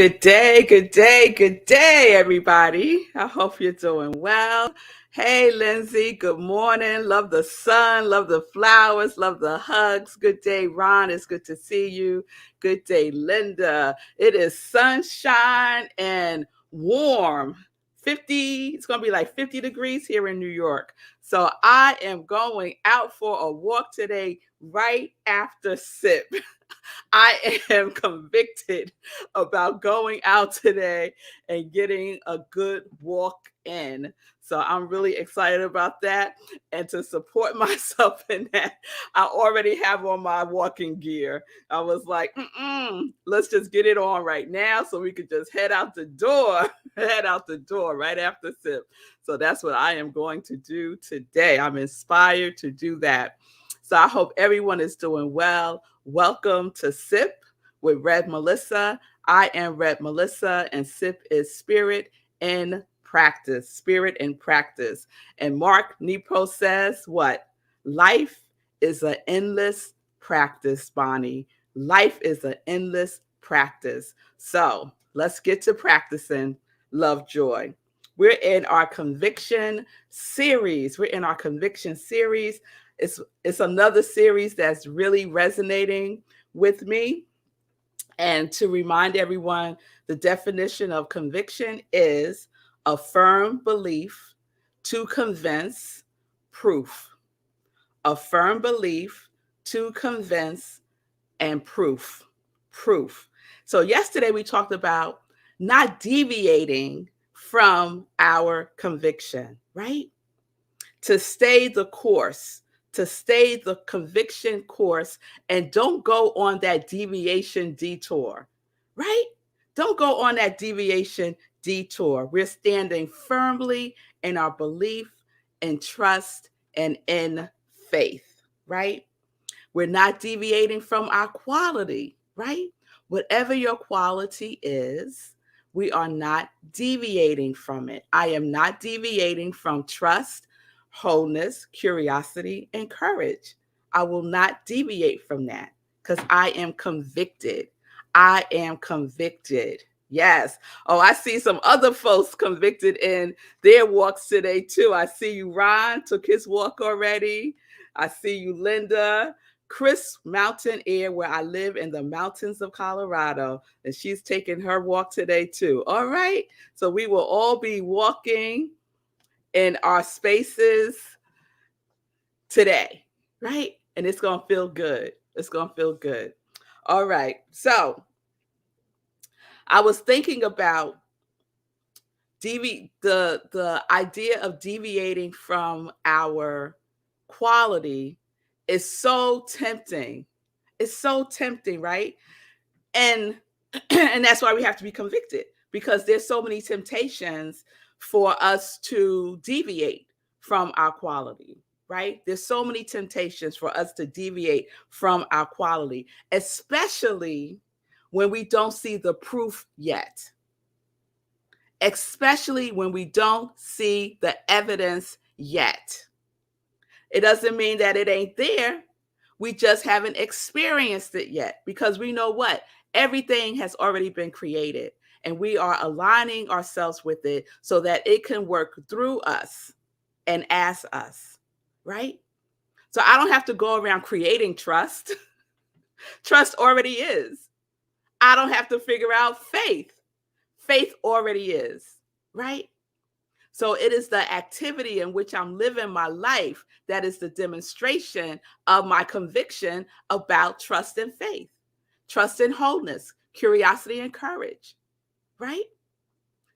Good day, good day, good day, everybody. I hope you're doing well. Hey, Lindsay, good morning. Love the sun, love the flowers, love the hugs. Good day, Ron. It's good to see you. Good day, Linda. It is sunshine and warm. 50, it's going to be like 50 degrees here in New York. So I am going out for a walk today right after SIP. I am convicted about going out today and getting a good walk in. So I'm really excited about that. And to support myself in that, I already have on my walking gear. I was like, let's just get it on right now so we could just head out the door, head out the door right after SIP. So that's what I am going to do today. I'm inspired to do that. So I hope everyone is doing well. Welcome to SIP with Red Melissa. I am Red Melissa, and SIP is Spirit in Practice. Spirit in Practice. And Mark Nepo says what? Life is an endless practice, Bonnie. Life is an endless practice. So let's get to practicing love joy. We're in our conviction series. It's another series that's really resonating with me. And to remind everyone, the definition of conviction is a firm belief to convince proof. A firm belief to convince and proof. So yesterday we talked about not deviating from our conviction, right? To stay the course, to stay the conviction course, and don't go on that deviation detour, right? Don't go on that deviation detour. We're standing firmly in our belief, in trust, and in faith, right? We're not deviating from our quality, right? Whatever your quality is, we are not deviating from it. I am not deviating from trust, wholeness, curiosity, and courage. I will not deviate from that because I am convicted. I am convicted. Yes. Oh, I see some other folks convicted in their walks today, too. I see you, Ron, took his walk already. I see you, Linda. Chris Mountain Air, where I live in the mountains of Colorado, and she's taking her walk today, too. All right. So we will all be walking in our spaces today, right? And it's going to feel good. It's going to feel good. All right. So I was thinking about the idea of deviating from our quality is so tempting. It's so tempting, right? And and that's why we have to be convicted, because there's so many temptations for us to deviate from our quality, right? There's so many temptations for us to deviate from our quality, especially when we don't see the proof yet. Especially when we don't see the evidence yet. It doesn't mean that it ain't there. We just haven't experienced it yet, because we know what? Everything has already been created, and we are aligning ourselves with it so that it can work through us and as us, right? So I don't have to go around creating trust. Trust already is. I don't have to figure out faith. Faith already is, right? So it is the activity in which I'm living my life that is the demonstration of my conviction about trust and faith, trust and wholeness, curiosity and courage, right?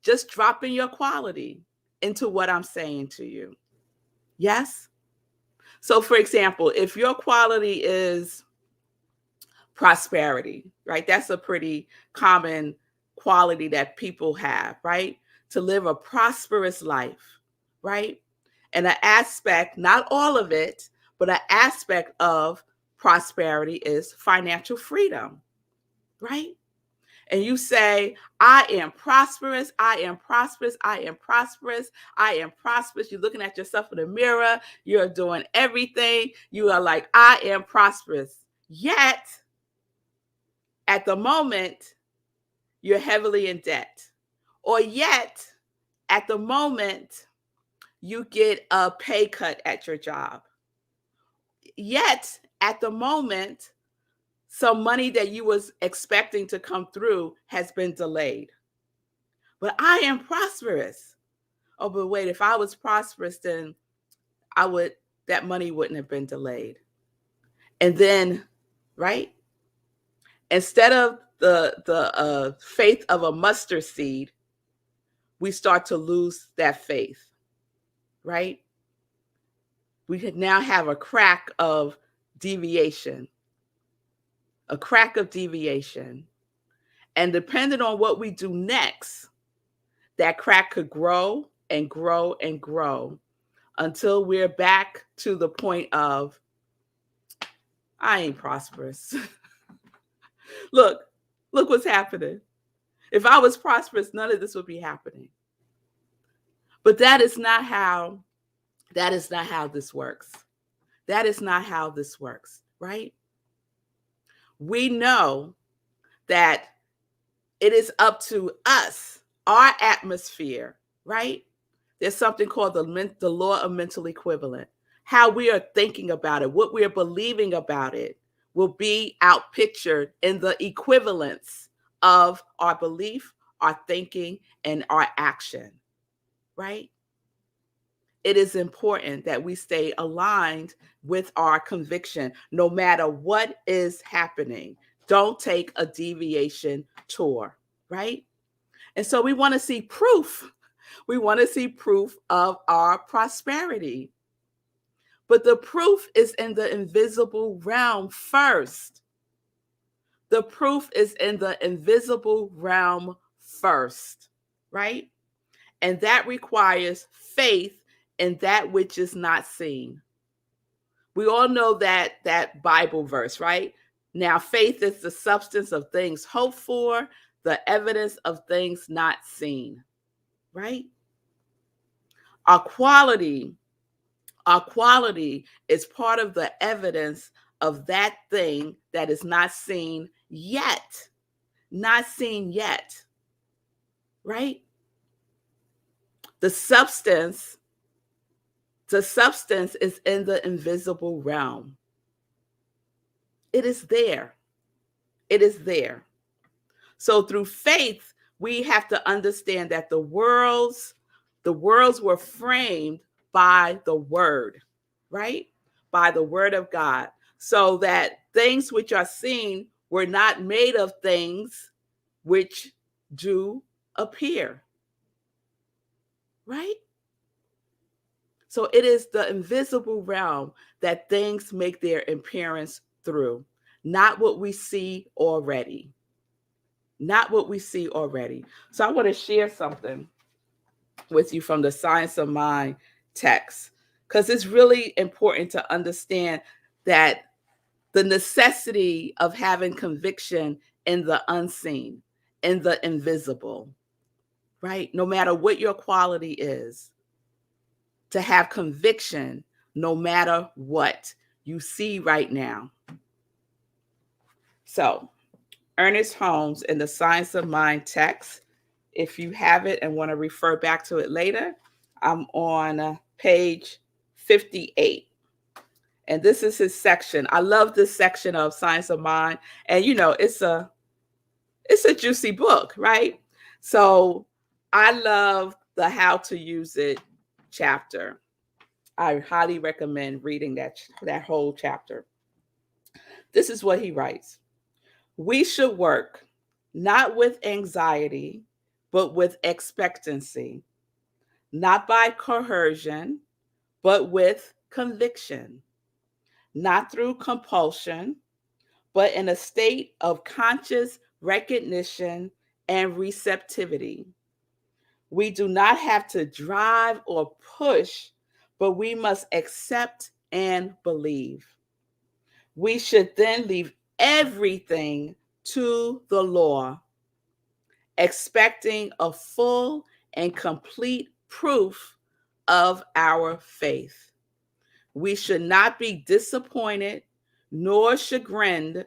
Just dropping your quality into what I'm saying to you. Yes? So, for example, if your quality is prosperity, right? That's a pretty common quality that people have, right? To live a prosperous life, right? And an aspect, not all of it, but an aspect of prosperity is financial freedom, right? And you say, I am prosperous, I am prosperous, I am prosperous, I am prosperous. You're looking at yourself in the mirror, you're doing everything. You are like, I am prosperous. Yet, at the moment, you're heavily in debt. Or yet, at the moment, you get a pay cut at your job. Yet, at the moment, some money that you was expecting to come through has been delayed. But I am prosperous. Oh, but wait, if I was prosperous, then that money wouldn't have been delayed. And then, right? Instead of the faith of a mustard seed, we start to lose that faith, right? We could now have a crack of deviation, a crack of deviation. And depending on what we do next, that crack could grow and grow and grow until we're back to the point of, I ain't prosperous. Look what's happening. If I was prosperous, none of this would be happening. But that is not how this works. That is not how this works, right? We know that it is up to us, our atmosphere, right? There's something called the law of mental equivalent. How we are thinking about it, what we are believing about it, will be outpictured in the equivalence of our belief, our thinking, and our action, right? It is important that we stay aligned with our conviction, no matter what is happening. Don't take a deviation tour, right? And so we want to see proof. We want to see proof of our prosperity. But the proof is in the invisible realm first. The proof is in the invisible realm first, right? And that requires faith in that which is not seen. We all know that Bible verse, right? Now, faith is the substance of things hoped for, the evidence of things not seen, right? Our quality is part of the evidence of that thing that is not seen yet. Not seen yet, right? The substance is in the invisible realm. It is there. It is there. So through faith, we have to understand that the worlds were framed by the word, right? By the word of God. So that things which are seen were not made of things which do appear, right? So it is the invisible realm that things make their appearance through, not what we see already. Not what we see already. So I want to share something with you from the Science of Mind text, because it's really important to understand that the necessity of having conviction in the unseen, in the invisible, right? No matter what your quality is, to have conviction no matter what you see right now. So, Ernest Holmes in the Science of Mind text, if you have it and want to refer back to it later, I'm on page 58. And this is his section. I love this section of Science of Mind. And it's a juicy book, right? So I love the how to use it chapter. I highly recommend reading that whole chapter. This is what he writes. We should work not with anxiety, but with expectancy, not by coercion, but with conviction, not through compulsion, but in a state of conscious recognition and receptivity. We do not have to drive or push, but we must accept and believe. We should then leave everything to the law, expecting a full and complete proof of our faith. We should not be disappointed nor chagrined,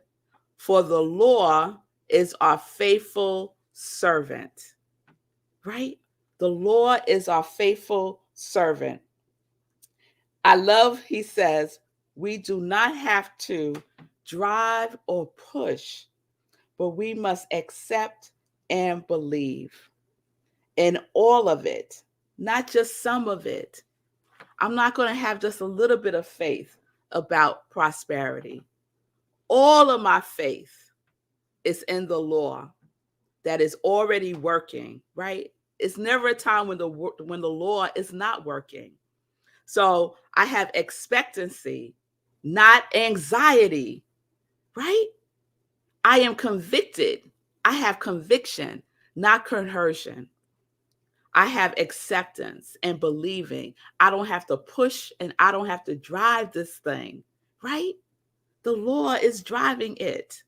for the law is our faithful servant, right? The Lord is our faithful servant. I love, he says, we do not have to drive or push, but we must accept and believe in all of it, not just some of it. I'm not going to have just a little bit of faith about prosperity. All of my faith is in the law that is already working, right? It's never a time when the law is not working. So I have expectancy, not anxiety, right? I am convicted. I have conviction, not coercion. I have acceptance and believing. I don't have to push and I don't have to drive this thing, right? The law is driving it.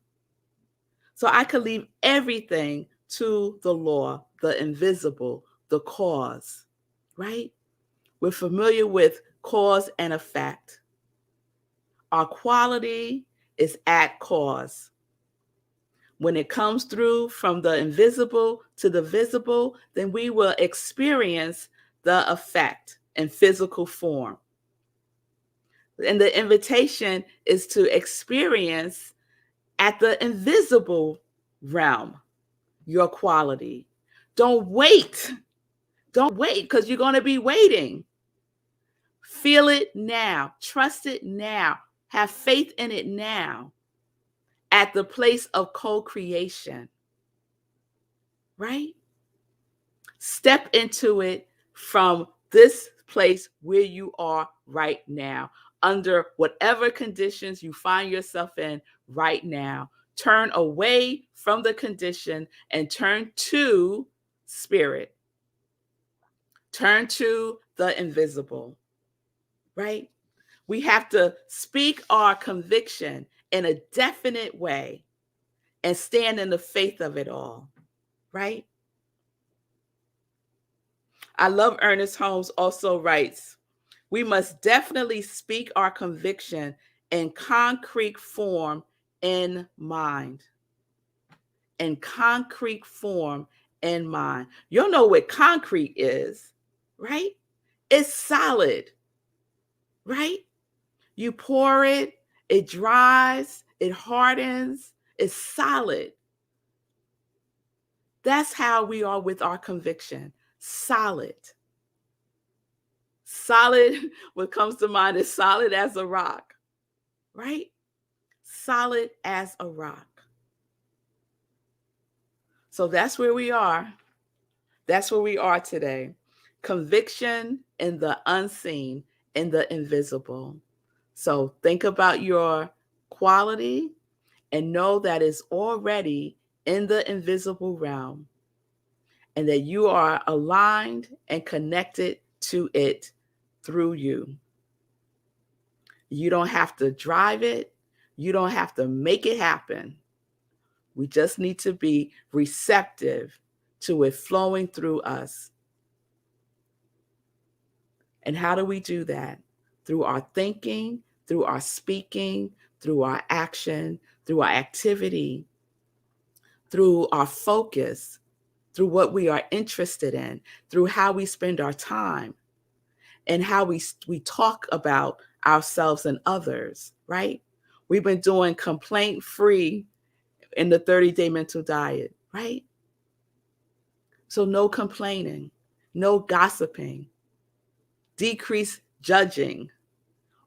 So I could leave everything to the law, the invisible, the cause, right? We're familiar with cause and effect. Our quality is at cause. When it comes through from the invisible to the visible, then we will experience the effect in physical form. And the invitation is to experience at the invisible realm your quality. Don't wait. Don't wait because you're going to be waiting. Feel it now. Trust it now. Have faith in it now at the place of co-creation, right? Step into it from this place where you are right now, under whatever conditions you find yourself in right now. Turn away from the condition and turn to spirit. Turn to the invisible, right? We have to speak our conviction in a definite way and stand in the faith of it all, right? I love Ernest Holmes also writes, we must definitely speak our conviction in concrete form in mind. In concrete form in mind. You'll know what concrete is, right? It's solid, right? You pour it, it dries, it hardens, it's solid. That's how we are with our conviction. Solid. Solid, what comes to mind is solid as a rock, right? Solid as a rock. So that's where we are. That's where we are today. Conviction in the unseen, in the invisible. So think about your quality and know that it's already in the invisible realm and that you are aligned and connected to it through you. You don't have to drive it. You don't have to make it happen. We just need to be receptive to it flowing through us. And how do we do that? Through our thinking, through our speaking, through our action, through our activity, through our focus, through what we are interested in, through how we spend our time, and how we talk about ourselves and others, right? We've been doing complaint-free in the 30-day mental diet, right? So no complaining, no gossiping, decrease judging,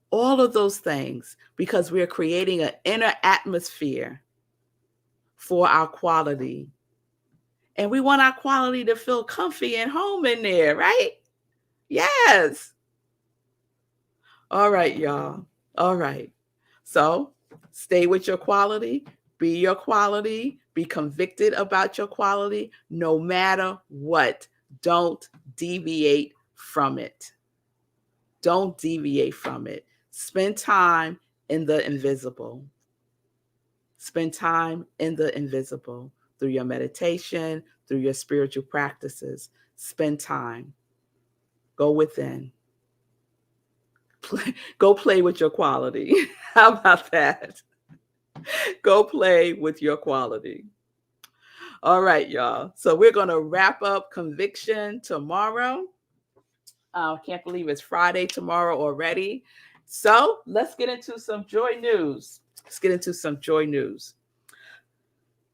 all of those things, because we're creating an inner atmosphere for our quality. And we want our quality to feel comfy and home in there, right? Yes. All right, y'all. All right. So stay with your quality, be your quality, be convicted about your quality, no matter what. Don't deviate from it. Don't deviate from it. Spend time in the invisible. Spend time in the invisible through your meditation, through your spiritual practices. Spend time. Go within. Go play with your quality. How about that? Go play with your quality. All right, y'all. So we're going to wrap up conviction tomorrow. I can't believe it's Friday tomorrow already. So let's get into some joy news.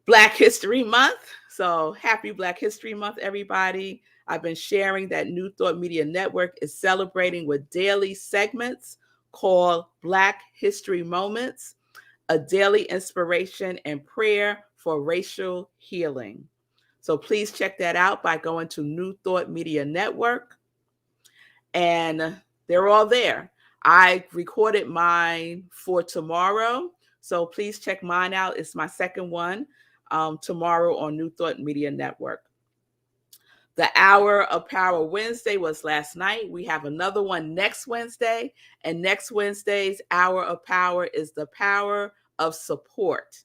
Black History Month. So happy Black History Month, everybody. I've been sharing that New Thought Media Network is celebrating with daily segments called Black History Moments, a daily inspiration and prayer for racial healing. So please check that out by going to New Thought Media Network. And they're all there. I recorded mine for tomorrow. So please check mine out. It's my second one tomorrow on New Thought Media Network. The Hour of Power Wednesday was last night. We have another one next Wednesday. And next Wednesday's Hour of Power is the power of support.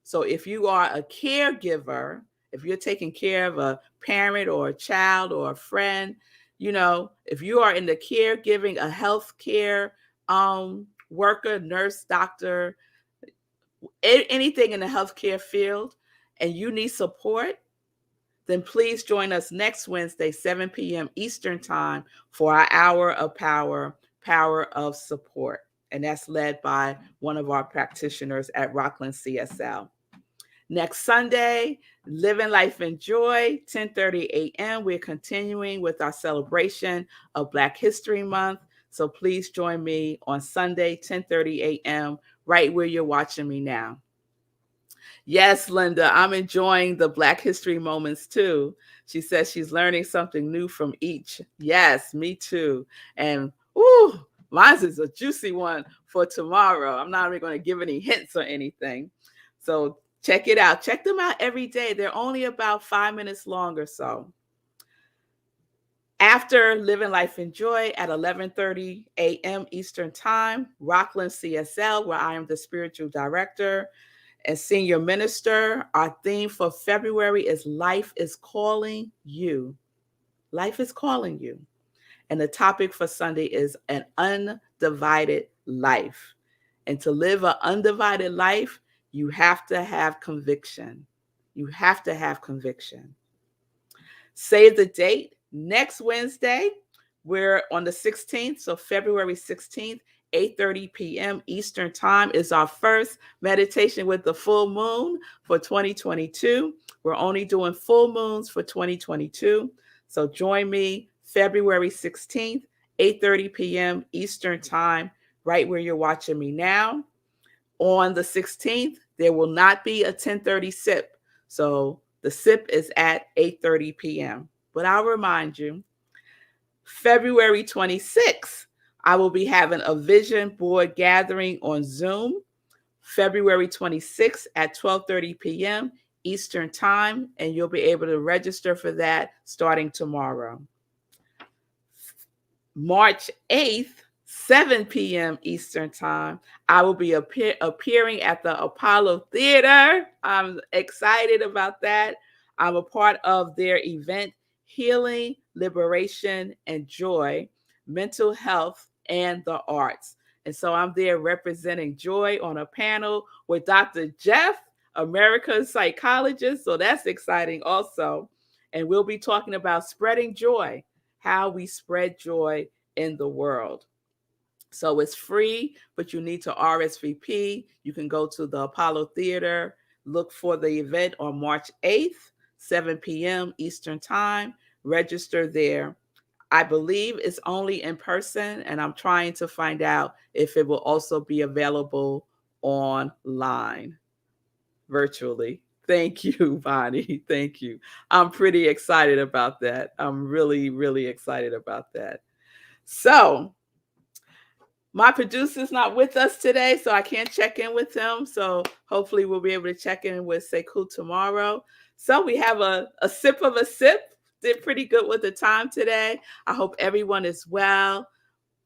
So if you are a caregiver, if you're taking care of a parent or a child or a friend, you know, if you are in the caregiving, a healthcare worker, nurse, doctor, anything in the healthcare field, and you need support, then please join us next Wednesday, 7 p.m. Eastern Time for our Hour of Power, Power of Support. And that's led by one of our practitioners at Rockland CSL. Next Sunday, Living Life in Joy, 10:30 a.m. We're continuing with our celebration of Black History Month. So please join me on Sunday, 10:30 a.m., right where you're watching me now. Yes, Linda, I'm enjoying the Black History moments too. She says she's learning something new from each. Yes, me too. And mine is a juicy one for tomorrow. I'm not even going to give any hints or anything. So check it out. Check them out every day. They're only about 5 minutes long or so. After Living Life in Joy at 11:30 a.m. Eastern Time, Rockland CSL, where I am the spiritual director and senior minister, our theme for February is Life is Calling You. Life is calling you. And the topic for Sunday is an undivided life. And to live an undivided life, you have to have conviction. You have to have conviction. Save the date. Next Wednesday, we're on the 16th, so February 16th, 8:30 p.m. Eastern Time is our first meditation with the full moon for 2022. We're only doing full moons for 2022. So join me February 16th, 8:30 p.m. Eastern Time, right where you're watching me now. On the 16th, there will not be a 10:30 sip. So the sip is at 8:30 p.m. But I'll remind you, February 26th, I will be having a vision board gathering on Zoom, February 26th at 12:30 p.m. Eastern Time, and you'll be able to register for that starting tomorrow. March 8th, 7 p.m. Eastern Time, I will be appearing at the Apollo Theater. I'm excited about that. I'm a part of their event, Healing, Liberation, and Joy, Mental Health, and the Arts. And so I'm there representing joy on a panel with Dr. Jeff, America's psychologist. So that's exciting also. And we'll be talking about spreading joy, how we spread joy in the world. So it's free, but you need to RSVP. You can go to the Apollo Theater, look for the event on March 8th, 7 p.m. Eastern Time, register there. I believe it's only in person, and I'm trying to find out if it will also be available online, virtually. Thank you, Bonnie. Thank you. I'm pretty excited about that. I'm really, really excited about that. So my producer's not with us today, so I can't check in with him. So hopefully we'll be able to check in with Sekou tomorrow. So we have a sip of a sip. Did pretty good with the time today. I hope everyone is well.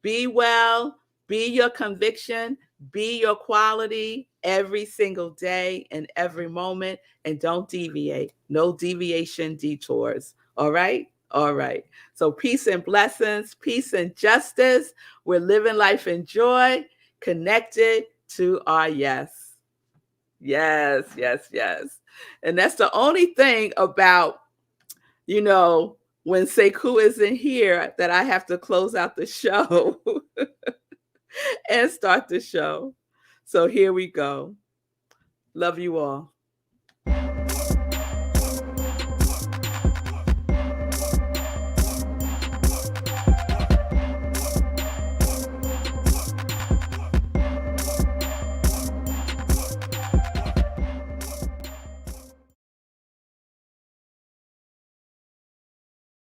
Be well. Be your conviction. Be your quality every single day and every moment. And don't deviate. No deviation detours. All right? All right. So peace and blessings, peace and justice. We're living life in joy, connected to our yes. Yes, yes, yes. And that's the only thing about, when Sekou isn't here, that I have to close out the show and start the show. So here we go. Love you all.